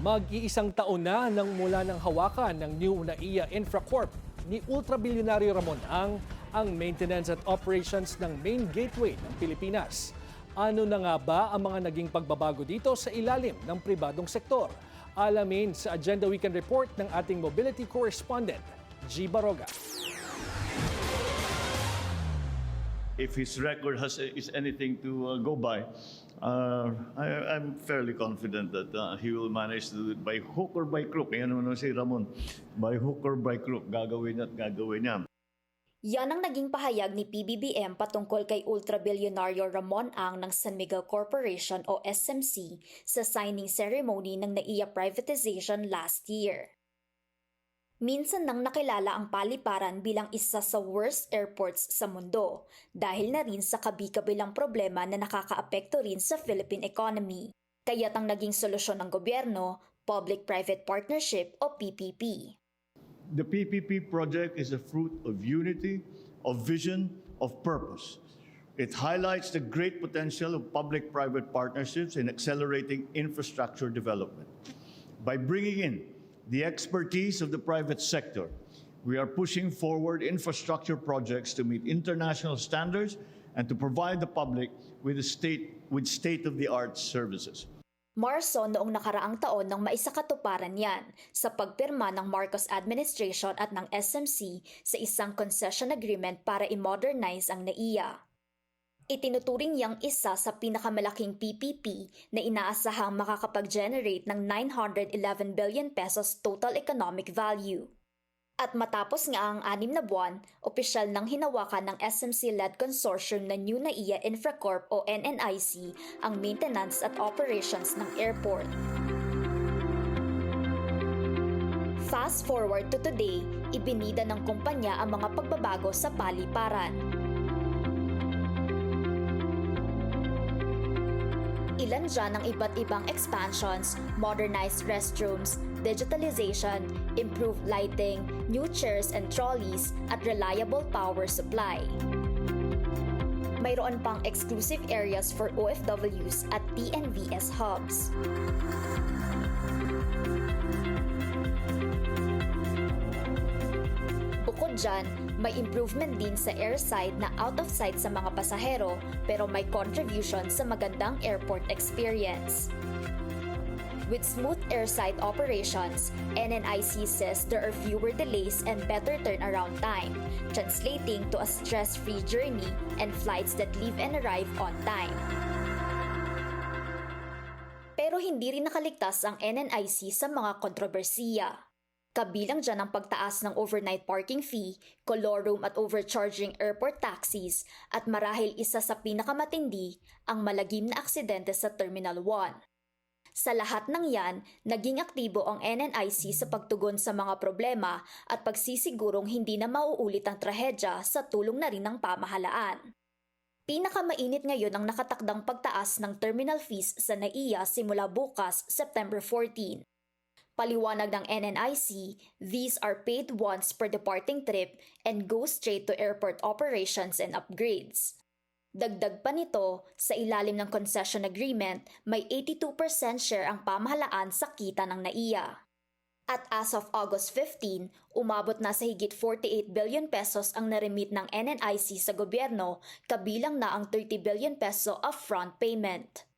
Mag-iisang taon na nang mula ng hawakan ng New NAIA Infracorp ni ultrabilyonaryo Ramon ang maintenance at operations ng main gateway ng Pilipinas. Ano na nga ba ang mga naging pagbabago dito sa ilalim ng pribadong sektor? Alamin sa Agenda Weekend Report ng ating mobility correspondent, G. Baroga. If his record is anything to go by, I'm fairly confident that he will manage to do it by hook or by crook. Yan naman si Ramon, by hook or by crook, gagawin at gagawin niya. Yan ang naging pahayag ni PBBM patungkol kay ultrabilyonaryo Ramon Ang ng San Miguel Corporation o SMC sa signing ceremony ng NAIA privatization last year. Minsan nang nakilala ang paliparan bilang isa sa worst airports sa mundo dahil na rin sa kabi-kabilang problema na nakakaapekto rin sa Philippine economy. Kaya't ang naging solusyon ng gobyerno, Public-Private Partnership o PPP. The PPP project is a fruit of unity, of vision, of purpose. It highlights the great potential of public-private partnerships in accelerating infrastructure development. By bringing in the expertise of the private sector, we are pushing forward infrastructure projects to meet international standards and to provide the public with state-of-the-art services. Marso noong nakaraang taon nang maisakatuparan yan sa pagpirma ng Marcos administration at ng SMC sa isang concession agreement para i-modernize ang NAIA. Itinuturing yang isa sa pinakamalaking PPP na inaasahang makakapag-generate ng 911 billion pesos total economic value. At matapos nga ang 6 na buwan, opisyal nang hinawakan ng SMC-led consortium na New NAIA Infracorp o NNIC ang maintenance at operations ng airport. Fast forward to today, ibinida ng kumpanya ang mga pagbabago sa paliparan. Ilan dyan ang iba't ibang expansions, modernized restrooms, digitalization, improved lighting, new chairs and trolleys, at reliable power supply. Mayroon pang exclusive areas for OFWs at TNVS hubs. Bukod dyan, may improvement din sa airside na out of sight sa mga pasahero pero may contribution sa magandang airport experience. With smooth airside operations, NNIC says there are fewer delays and better turnaround time, translating to a stress-free journey and flights that leave and arrive on time. Pero hindi rin nakaligtas ang NNIC sa mga kontrobersiya. Kabilang dyan ang pagtaas ng overnight parking fee, colorum at overcharging airport taxis at marahil isa sa pinakamatindi, ang malagim na aksidente sa Terminal 1. Sa lahat ng yan, naging aktibo ang NNIC sa pagtugon sa mga problema at pagsisigurong hindi na mauulit ang trahedya sa tulong na rin ng pamahalaan. Pinakamainit ngayon ang nakatakdang pagtaas ng terminal fees sa NAIA simula bukas, September 14. Paliwanag ng NNIC, these are paid once per departing trip and go straight to airport operations and upgrades. Dagdag pa nito, sa ilalim ng concession agreement, may 82% share ang pamahalaan sa kita ng NAIA. At as of August 15, umabot na sa higit 48 billion pesos ang naremit ng NNIC sa gobyerno, kabilang na ang 30 billion peso upfront payment.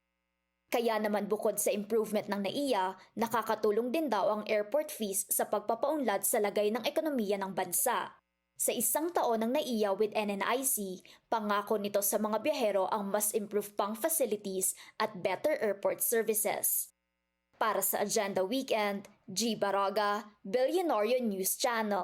Kaya naman bukod sa improvement ng NAIA, nakakatulong din daw ang airport fees sa pagpapaunlad sa lagay ng ekonomiya ng bansa. Sa isang taon ng NAIA with NNIC, pangako nito sa mga biyahero ang mas improved pang facilities at better airport services. Para sa Agenda Weekend, G. Baroga, Billionaire News Channel.